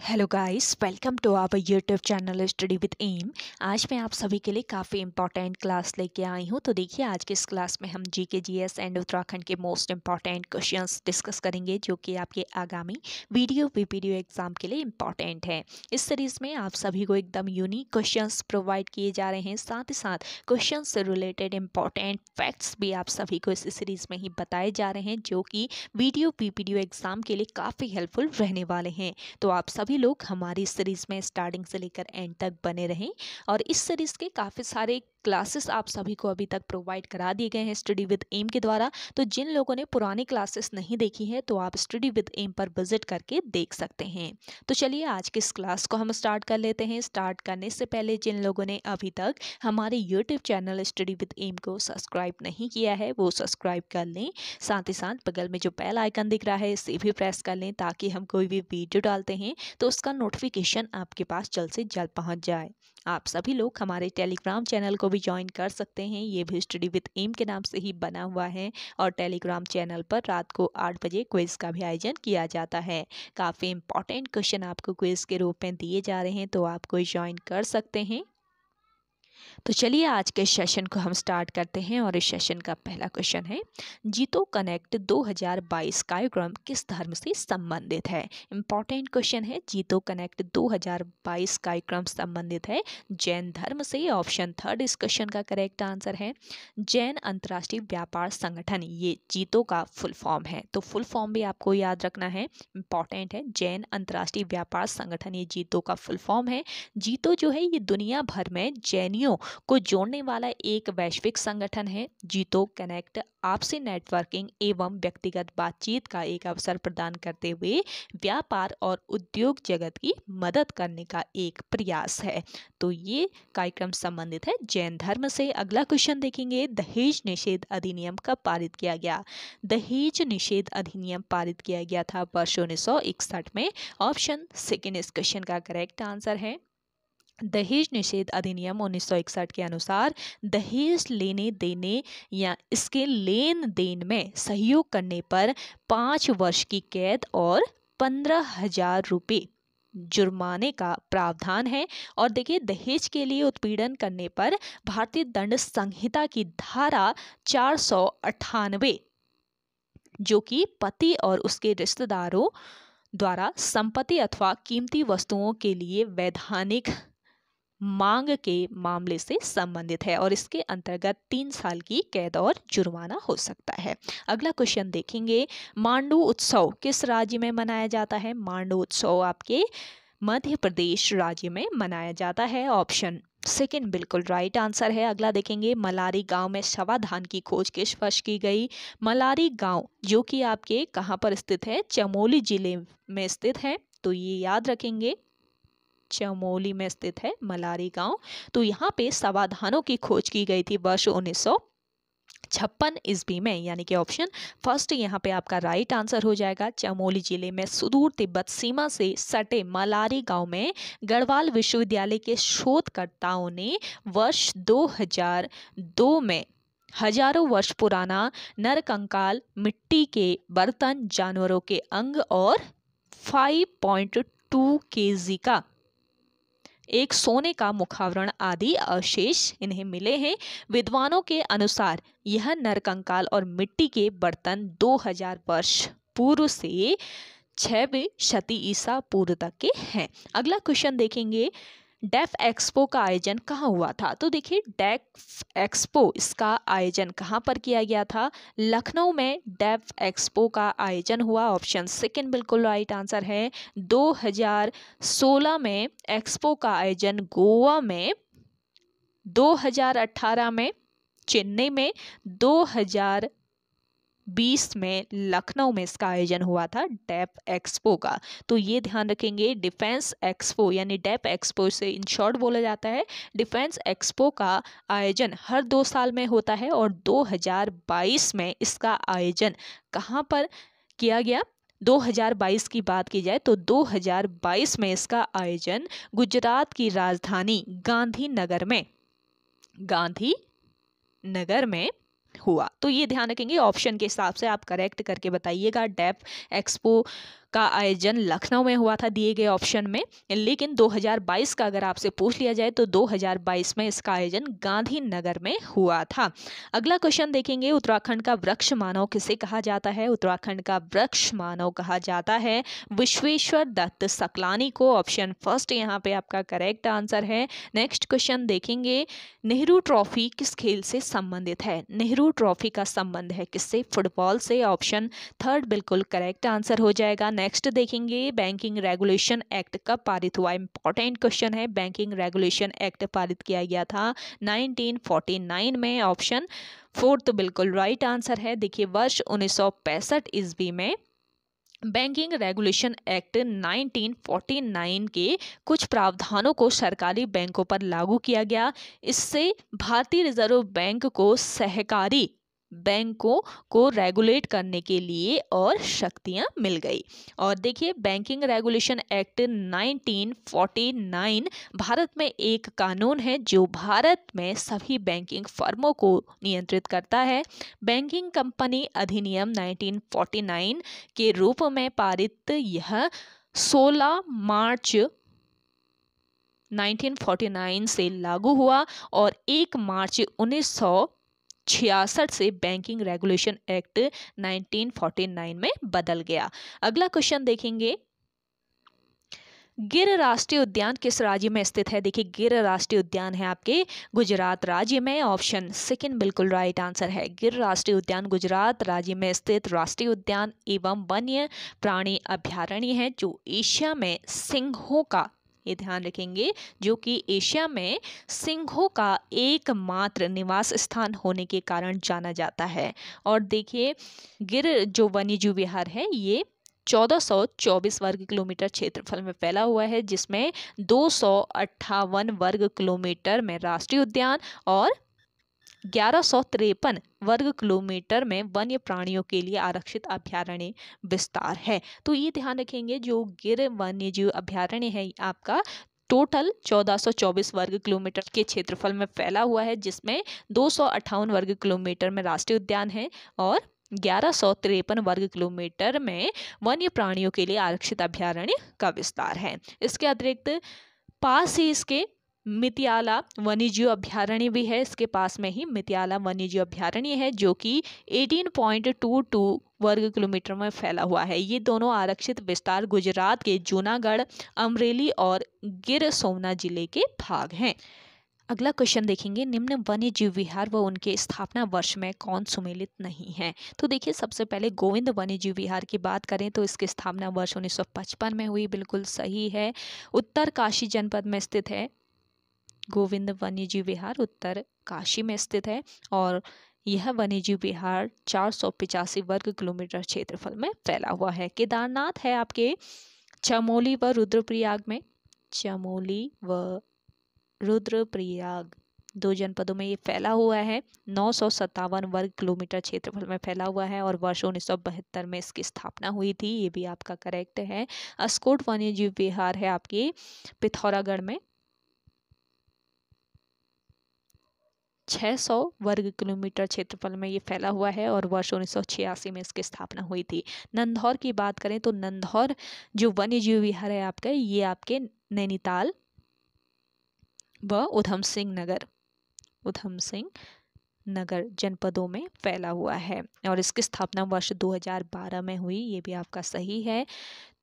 Hello guys, welcome to our YouTube channel study with M. आज मैं आप सभी के लिए काफ़ी इंपॉर्टेंट क्लास लेके आई हूँ। तो देखिए, आज के इस क्लास में हम जीके जीएस एंड उत्तराखंड के मोस्ट इंपॉर्टेंट क्वेश्चंस डिस्कस करेंगे, जो कि आपके आगामी वीडियो वीपीडीओ एग्जाम के लिए इंपॉर्टेंट है। इस सीरीज़ में आप सभी को एकदम यूनिक क्वेश्चंस प्रोवाइड किए जा रहे हैं, साथ ही साथ क्वेश्चन से रिलेटेड इंपॉर्टेंट फैक्ट्स भी आप सभी को इस सीरीज़ में ही बताए जा रहे हैं, जो कि वीडियो वीपीडीओ एग्जाम के लिए काफ़ी हेल्पफुल रहने वाले हैं। तो आप सभी लोग हमारी सीरीज में स्टार्टिंग से लेकर एंड तक बने रहें। और इस सीरीज के काफ़ी सारे क्लासेस आप सभी को अभी तक प्रोवाइड करा दिए गए हैं स्टडी विद एम के द्वारा। तो जिन लोगों ने पुरानी क्लासेस नहीं देखी है, तो आप स्टडी विद एम पर विजिट करके देख सकते हैं। तो चलिए, आज की इस क्लास को हम स्टार्ट कर लेते हैं। स्टार्ट करने से पहले जिन लोगों ने अभी तक हमारे YouTube channel study with M को सब्सक्राइब नहीं किया है, वो सब्सक्राइब कर लें। साथ ही साथ बगल में जो बेल आइकन दिख रहा है, इसे भी प्रेस कर लें, ताकि हम कोई भी वीडियो डालते हैं तो उसका नोटिफिकेशन आपके पास जल्द से जल्द पहुंच जाए। आप सभी लोग हमारे टेलीग्राम चैनल को भी ज्वाइन कर सकते हैं। ये भी स्टडी विद एम के नाम से ही बना हुआ है, और टेलीग्राम चैनल पर रात को 8 बजे क्विज का भी आयोजन किया जाता है। काफ़ी इंपॉर्टेंट क्वेश्चन आपको क्विज के रूप में दिए जा रहे हैं, तो आप कोई ज्वाइन कर सकते हैं। तो चलिए, आज के सेशन को हम स्टार्ट करते हैं, और इस सेशन का पहला क्वेश्चन है, जीतो कनेक्ट 2022 कार्यक्रम किस धर्म से संबंधित है। इंपॉर्टेंट क्वेश्चन है। जीतो कनेक्ट 2022 कार्यक्रम संबंधित है जैन धर्म से। ऑप्शन थर्ड इस क्वेश्चन का करेक्ट आंसर है जैन अंतर्राष्ट्रीय व्यापार संगठन। ये जीतो का फुल फॉर्म है, तो फुल फॉर्म भी आपको याद रखना है, इंपॉर्टेंट है। जैन अंतर्राष्ट्रीय व्यापार संगठन, ये जीतो का फुल फॉर्म है। जीतो जो है, ये दुनिया भर में जैनियों को जोड़ने वाला एक वैश्विक संगठन है। जीतो कनेक्ट आपसी नेटवर्किंग एवं व्यक्तिगत बातचीत का एक अवसर प्रदान करते हुए व्यापार और उद्योग जगत की मदद करने का एक प्रयास है। तो ये कार्यक्रम संबंधित है जैन धर्म से। अगला क्वेश्चन देखेंगे, दहेज निषेध अधिनियम कब पारित किया गया। दहेज निषेध अधिनियम पारित किया गया था वर्ष 1961 में। ऑप्शन सेकेंड इस क्वेश्चन का करेक्ट आंसर है। दहेज निषेध अधिनियम 1961 के अनुसार दहेज लेने देने या इसके लेन देन में सहयोग करने पर 5 वर्ष की कैद और 15,000 रुपये जुर्माने का प्रावधान है। और देखिए, दहेज के लिए उत्पीड़न करने पर भारतीय दंड संहिता की धारा 498, जो कि पति और उसके रिश्तेदारों द्वारा संपत्ति अथवा कीमती वस्तुओं के लिए वैधानिक मांग के मामले से संबंधित है, और इसके अंतर्गत 3 साल की कैद और जुर्माना हो सकता है। अगला क्वेश्चन देखेंगे, मांडू उत्सव किस राज्य में मनाया जाता है। मांडू उत्सव आपके मध्य प्रदेश राज्य में मनाया जाता है। ऑप्शन सेकंड बिल्कुल राइट आंसर है। अगला देखेंगे, मलारी गांव में शवाधान की खोज किस वर्ष की गई। मलारी गांव जो कि आपके कहाँ पर स्थित है, चमोली जिले में स्थित है, तो ये याद रखेंगे, चमोली में स्थित है मलारी गांव। तो यहाँ पे शवाधानों की खोज की गई थी वर्ष 1956 ईस्वी में, यानी कि ऑप्शन फर्स्ट यहाँ पे आपका राइट आंसर हो जाएगा। चमोली जिले में सुदूर तिब्बत सीमा से सटे मलारी गांव में गढ़वाल विश्वविद्यालय के शोधकर्ताओं ने वर्ष 2002 में हजारों वर्ष पुराना नरकंकाल, मिट्टी के बर्तन, जानवरों के अंग और 5.2 केजी का एक सोने का मुखावरण आदि अवशेष इन्हें मिले हैं। विद्वानों के अनुसार यह नरकंकाल और मिट्टी के बर्तन 2000 वर्ष पूर्व से 6वीं शती ईसा पूर्व तक के हैं। अगला क्वेश्चन देखेंगे, डेफ एक्सपो का आयोजन कहाँ हुआ था। तो देखिए, डेफ एक्सपो इसका आयोजन कहाँ पर किया गया था। लखनऊ में डेफ एक्सपो का आयोजन हुआ। ऑप्शन सेकंड बिल्कुल राइट आंसर है। 2016 में एक्सपो का आयोजन गोवा में, 2018 में चेन्नई में, 2020 में लखनऊ में इसका आयोजन हुआ था डेफ एक्सपो का। तो ये ध्यान रखेंगे, डिफेंस एक्सपो यानी डेफ एक्सपो से इन शॉर्ट बोला जाता है। डिफेंस एक्सपो का आयोजन हर 2 साल में होता है, और 2022 में इसका आयोजन कहाँ पर किया गया। 2022 की बात की जाए तो 2022 में इसका आयोजन गुजरात की राजधानी गांधीनगर में हुआ। तो ये ध्यान रखेंगे, ऑप्शन के हिसाब से आप करेक्ट करके बताइएगा। डेफ एक्सपो का आयोजन लखनऊ में हुआ था दिए गए ऑप्शन में, लेकिन 2022 का अगर आपसे पूछ लिया जाए तो 2022 में इसका आयोजन गांधीनगर में हुआ था। अगला क्वेश्चन देखेंगे, उत्तराखंड का वृक्ष मानव किसे कहा जाता है? उत्तराखंड का वृक्ष मानव कहा जाता है विश्वेश्वर दत्त सकलानी को। ऑप्शन फर्स्ट यहाँ पे आपका करेक्ट आंसर है। नेक्स्ट क्वेश्चन देखेंगे, नेहरू ट्रॉफी किस खेल से संबंधित है? नेहरू ट्रॉफी का संबंध है किससे? फुटबॉल से। ऑप्शन थर्ड बिल्कुल करेक्ट आंसर हो जाएगा। नेक्स्ट देखेंगे, बैंकिंग रेगुलेशन एक्ट कब पारित हुआ? इंपॉर्टेंट क्वेश्चन है। बैंकिंग रेगुलेशन एक्ट पारित किया गया था 1949 में। ऑप्शन फोर्थ बिल्कुल राइट आंसर है। देखिए, वर्ष 1965 ईस्वी में बैंकिंग रेगुलेशन एक्ट 1949 के कुछ प्रावधानों को सरकारी बैंकों पर लागू किया गया। इससे भारतीय रिजर्व बैंक को सहकारी बैंकों को रेगुलेट करने के लिए और शक्तियां मिल गई। और देखिए, बैंकिंग रेगुलेशन एक्ट 1949 भारत में एक कानून है जो भारत में सभी बैंकिंग फर्मों को नियंत्रित करता है। बैंकिंग कंपनी अधिनियम 1949 के रूप में पारित यह 16 मार्च 1949 से लागू हुआ और 1 मार्च 1966 से बैंकिंग रेगुलेशन एक्ट 1949 में बदल गया। अगला क्वेश्चन देखेंगे, गिर राष्ट्रीय उद्यान किस राज्य में स्थित है? देखिए, गिर राष्ट्रीय उद्यान है आपके गुजरात राज्य में। ऑप्शन सेकंड बिल्कुल राइट आंसर है। गिर राष्ट्रीय उद्यान गुजरात राज्य में स्थित राष्ट्रीय उद्यान एवं वन्य प्राणी अभ्यारण्य है जो एशिया में सिंहों का, ये ध्यान रखेंगे, जो कि एशिया में सिंहों का एकमात्र निवास स्थान होने के कारण जाना जाता है। और देखिए, गिर जो वन्यजीव विहार है ये 1424 वर्ग किलोमीटर क्षेत्रफल में फैला हुआ है, जिसमें 258 वर्ग किलोमीटर में राष्ट्रीय उद्यान और 1153 वर्ग किलोमीटर में वन्य प्राणियों के लिए आरक्षित अभ्यारण्य विस्तार है। तो ये ध्यान रखेंगे, जो गिर वन्यजीव अभ्यारण्य है आपका टोटल 1424 वर्ग किलोमीटर के क्षेत्रफल में फैला हुआ है, जिसमें 258 वर्ग किलोमीटर में राष्ट्रीय उद्यान है और 1153 वर्ग किलोमीटर में वन्य प्राणियों के लिए आरक्षित अभ्यारण्य का विस्तार है। इसके अतिरिक्त पास ही इसके मितियाला वन्यजीव अभ्यारण्य भी है। इसके पास में ही मितियाला वन्यजीव अभ्यारण्य है जो कि 18.22 वर्ग किलोमीटर में फैला हुआ है। ये दोनों आरक्षित विस्तार गुजरात के जूनागढ़, अमरेली और गिर सोमनाथ जिले के भाग हैं। अगला क्वेश्चन देखेंगे, निम्न वन्य जीव विहार व उनके स्थापना वर्ष में कौन सुमेलित नहीं है? तो देखिए, सबसे पहले गोविंद वन्य जीव विहार की बात करें तो इसकी स्थापना वर्ष 1955 में हुई, बिल्कुल सही है। उत्तर काशी जनपद में स्थित है गोविंद वन्य जीव विहार, उत्तर काशी में स्थित है और यह वन्य जीव विहार 485 वर्ग किलोमीटर क्षेत्रफल में फैला हुआ है। केदारनाथ है आपके चमोली व रुद्रप्रयाग में। चमोली व रुद्रप्रयाग 2 जनपदों में ये फैला हुआ है। 957 वर्ग किलोमीटर क्षेत्रफल में फैला हुआ है और वर्ष 1972 में इसकी स्थापना हुई थी, ये भी आपका करेक्ट है। अस्कोट वन्यजीव विहार है आपके पिथौरागढ़ में। 600 वर्ग किलोमीटर क्षेत्रफल में ये फैला हुआ है और वर्ष 1986 में इसकी स्थापना हुई थी। नंदौर की बात करें तो नंदौर जो वन्यजीव विहार है आपका, ये आपके नैनीताल व उधम सिंह नगर जनपदों में फैला हुआ है और इसकी स्थापना वर्ष 2012 में हुई, ये भी आपका सही है।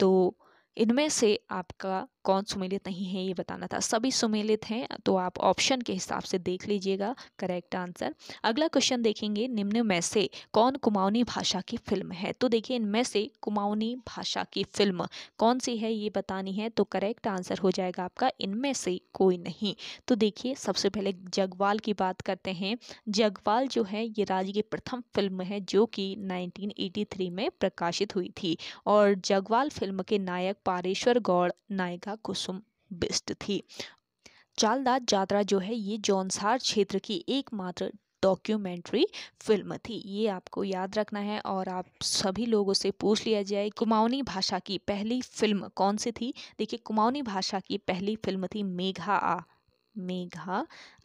तो इनमें से आपका कौन सुमेलित नहीं है ये बताना था। सभी सुमेलित हैं, तो आप ऑप्शन के हिसाब से देख लीजिएगा करेक्ट आंसर। अगला क्वेश्चन देखेंगे, निम्न में से कौन कुमाऊनी भाषा की फिल्म है? तो देखिए, इनमें से कुमाऊनी भाषा की फिल्म कौन सी है ये बतानी है, तो करेक्ट आंसर हो जाएगा आपका इनमें से कोई नहीं। तो देखिए, सबसे पहले जगवाल की बात करते हैं। जगवाल जो है ये राज्य की प्रथम फिल्म है जो कि 1983 में प्रकाशित हुई थी और जगवाल फिल्म के नायक पारेश्वर गौड़, नायिका कुसुम बिष्ट थी। चालदास जात्रा जो है ये जौनसार क्षेत्र की एकमात्र डॉक्यूमेंट्री फिल्म थी, ये आपको याद रखना है। और आप सभी लोगों से पूछ लिया जाए कुमाऊनी भाषा की पहली फिल्म कौन सी थी? देखिए, कुमाऊनी भाषा की पहली फिल्म थी मेघा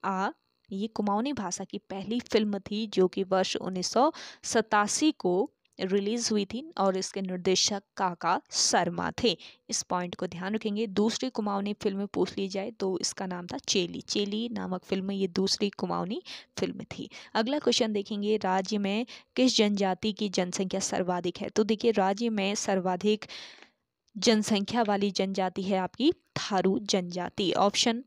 आ। ये कुमाऊनी भाषा की पहली फिल्म थी जो कि वर्ष 1987 को रिलीज हुई थी और इसके निर्देशक काका शर्मा थे। इस पॉइंट को ध्यान रखेंगे। दूसरी कुमाऊनी फिल्म पूछ ली जाए तो इसका नाम था चेली। चेली नामक फिल्म ये दूसरी कुमाऊनी फिल्म थी। अगला क्वेश्चन देखेंगे, राज्य में किस जनजाति की जनसंख्या सर्वाधिक है? तो देखिए राज्य में सर्वाधिक जनसंख्या वाली जनजाति है आपकी थारू जनजाति। ऑप्शन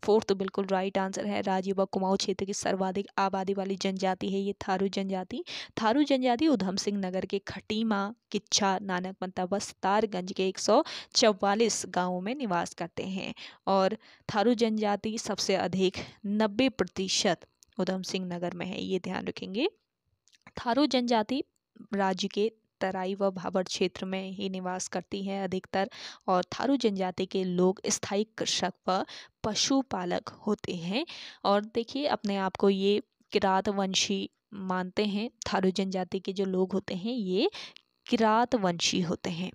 4 तो बिल्कुल राइट आंसर है। राज्य व कुमाऊं क्षेत्र की सर्वाधिक आबादी वाली जनजाति है ये थारू जनजाति। थारू जनजाति उधम सिंह नगर के खटीमा, किच्छा, नानकमता व सितारगंज के 144 गांवों में निवास करते हैं और थारू जनजाति सबसे अधिक 90% उधम सिंह नगर में है, ये ध्यान रखेंगे। थारू जनजाति राज्य के तराई व भाबर क्षेत्र में ही निवास करती है अधिकतर और थारू जनजाति के लोग स्थायी कृषक व पशुपालक होते हैं और देखिए अपने आप को ये किरात वंशी मानते हैं। थारू जनजाति के जो लोग होते हैं ये किरात वंशी होते हैं।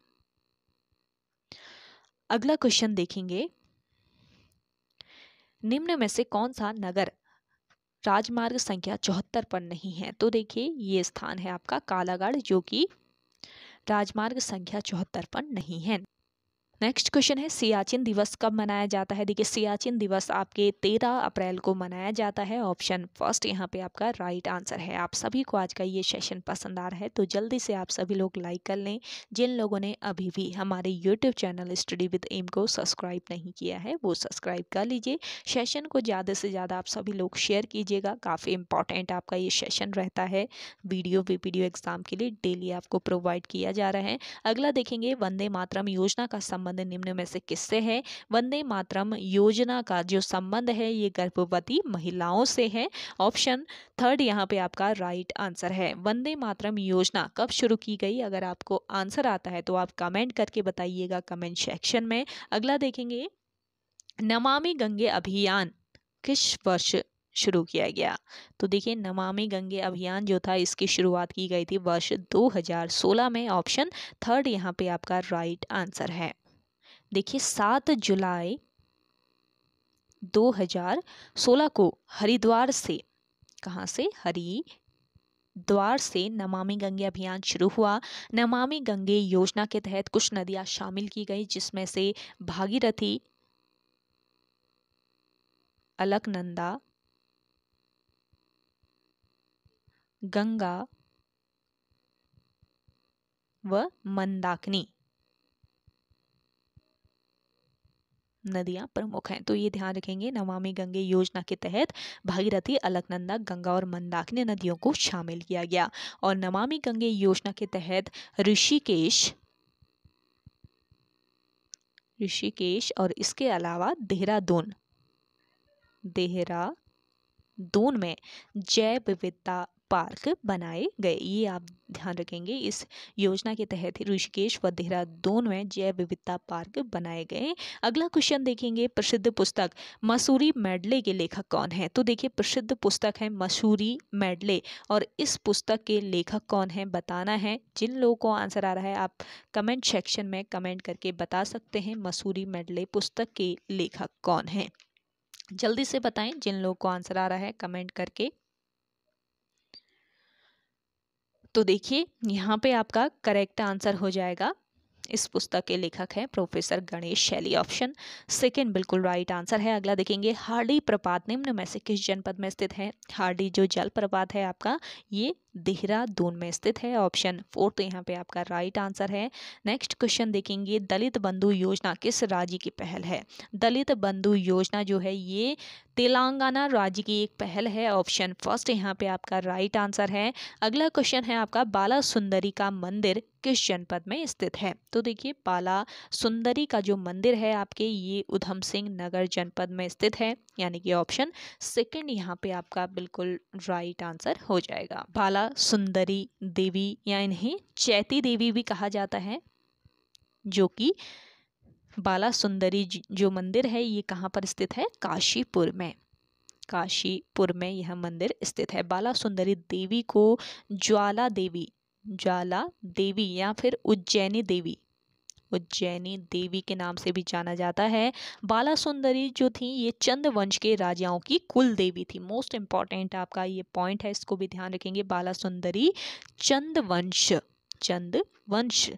अगला क्वेश्चन देखेंगे, निम्न में से कौन सा नगर राजमार्ग संख्या 74 पर नहीं है? तो देखिए ये स्थान है आपका कालागढ़ जो कि राजमार्ग संख्या 74 पर नहीं है। नेक्स्ट क्वेश्चन है, सियाचिन दिवस कब मनाया जाता है? देखिए सियाचिन दिवस आपके 13 अप्रैल को मनाया जाता है। ऑप्शन फर्स्ट यहाँ पे आपका राइट आंसर है। आप सभी को आज का ये सेशन पसंद आ रहा है तो जल्दी से आप सभी लोग लाइक कर लें। जिन लोगों ने अभी भी हमारे YouTube channel study with M को सब्सक्राइब नहीं किया है वो सब्सक्राइब कर लीजिए। सेशन को ज़्यादा से ज़्यादा आप सभी लोग शेयर कीजिएगा। काफ़ी इंपॉर्टेंट आपका ये सेशन रहता है। वीडियो एग्जाम के लिए डेली आपको प्रोवाइड किया जा रहा है। अगला देखेंगे, वंदे मातरम योजना का संबंध निम्न में से किससे है? वंदे मातरम योजना का जो संबंध है ये गर्भवती महिलाओं से है। ऑप्शन थर्ड यहाँ पे आपका राइट आंसर है। वंदे मातरम योजना कब शुरू की गई? अगर आपको आंसर आता है तो आप कमेंट करके बताइएगा कमेंट सेक्शन में। अगला देखेंगे, नमामि गंगे अभियान किस वर्ष शुरू किया गया? तो देखिए नमामि गंगे अभियान जो था इसकी शुरुआत की गई थी वर्ष 2016 में। ऑप्शन थर्ड यहाँ पे आपका राइट आंसर है। देखिए 7 जुलाई 2016 को हरिद्वार से, कहाँ से? हरिद्वार से नमामि गंगे अभियान शुरू हुआ। नमामि गंगे योजना के तहत कुछ नदियां शामिल की गई जिसमें से भागीरथी, अलकनंदा, गंगा व मंदाकिनी नदियां प्रमुख हैं। तो ये ध्यान रखेंगे नमामि गंगे योजना के तहत भागीरथी, अलकनंदा, गंगा और मंदाकिनी नदियों को शामिल किया गया और नमामि गंगे योजना के तहत ऋषिकेश और इसके अलावा देहरादून में जैव विविधता पार्क बनाए गए। ये आप ध्यान रखेंगे। इस योजना के तहत ऋषिकेश व देहरादून में जैव विविधता पार्क बनाए गए। अगला क्वेश्चन देखेंगे, प्रसिद्ध पुस्तक मसूरी मेडले के लेखक कौन है? तो देखिए प्रसिद्ध पुस्तक है मसूरी मेडले और इस पुस्तक के लेखक कौन है बताना है। जिन लोगों को आंसर आ रहा है आप कमेंट सेक्शन में कमेंट करके बता सकते हैं मसूरी मेडले पुस्तक के लेखक कौन है। जल्दी से बताएं जिन लोगों को आंसर आ रहा है कमेंट करके। तो देखिए यहाँ पे आपका करेक्ट आंसर हो जाएगा, इस पुस्तक के लेखक हैं प्रोफेसर गणेश शैली। ऑप्शन सेकंड बिल्कुल राइट आंसर है। अगला देखेंगे, हार्डी प्रपात निम्न में से किस जनपद में स्थित है? हार्डी जो जल प्रपात है आपका ये देहरादून में स्थित है। ऑप्शन 4 तो यहाँ पे आपका राइट आंसर है। नेक्स्ट क्वेश्चन देखेंगे, दलित बंधु योजना किस राज्य की पहल है? दलित बंधु योजना जो है ये तेलंगाना राज्य की एक पहल है। ऑप्शन फर्स्ट यहाँ पे आपका राइट आंसर है। अगला क्वेश्चन है आपका, बाला सुंदरी का मंदिर किस जनपद में स्थित है? तो देखिए बाला सुंदरी का जो मंदिर है आपके ये उधम सिंह नगर जनपद में स्थित है, यानी कि ऑप्शन सेकंड यहाँ पे आपका बिल्कुल राइट आंसर हो जाएगा। बाला सुंदरी देवी या इन्हें चैती देवी भी कहा जाता है, जो कि बाला सुंदरी जो मंदिर है ये कहाँ पर स्थित है? काशीपुर में यह मंदिर स्थित है। बाला सुंदरी देवी को ज्वाला देवी या फिर उज्जैनी देवी उज्जैनी देवी के नाम से भी जाना जाता है। बाला सुंदरी जो थी ये चंद वंश के राजाओं की कुल देवी थी। मोस्ट इंपॉर्टेंट आपका ये पॉइंट है, इसको भी ध्यान रखेंगे। बाला सुंदरी चंद वंश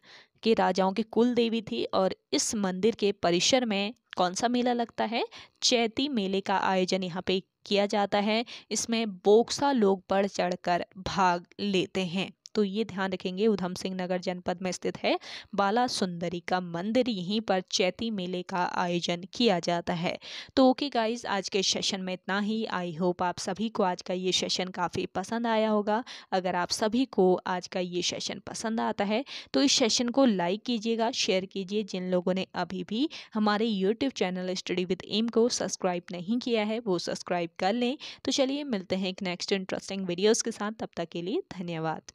के राजाओं की कुल देवी थी। और इस मंदिर के परिसर में कौन सा मेला लगता है? चैती मेले का आयोजन यहाँ पे किया जाता है। इसमें बोक्सा लोग बढ़ चढ़कर भाग लेते हैं। तो ये ध्यान रखेंगे, उधम सिंह नगर जनपद में स्थित है बाला सुंदरी का मंदिर। यहीं पर चैती मेले का आयोजन किया जाता है। तो ओके गाइज, आज के सेशन में इतना ही। आई होप आप सभी को आज का ये सेशन काफ़ी पसंद आया होगा। अगर आप सभी को आज का ये सेशन पसंद आता है तो इस सेशन को लाइक कीजिएगा, शेयर कीजिए। जिन लोगों ने अभी भी हमारे YouTube channel study with M को सब्सक्राइब नहीं किया है वो सब्सक्राइब कर लें। तो चलिए मिलते हैं एक नेक्स्ट इंटरेस्टिंग वीडियोज़ के साथ, तब तक के लिए धन्यवाद।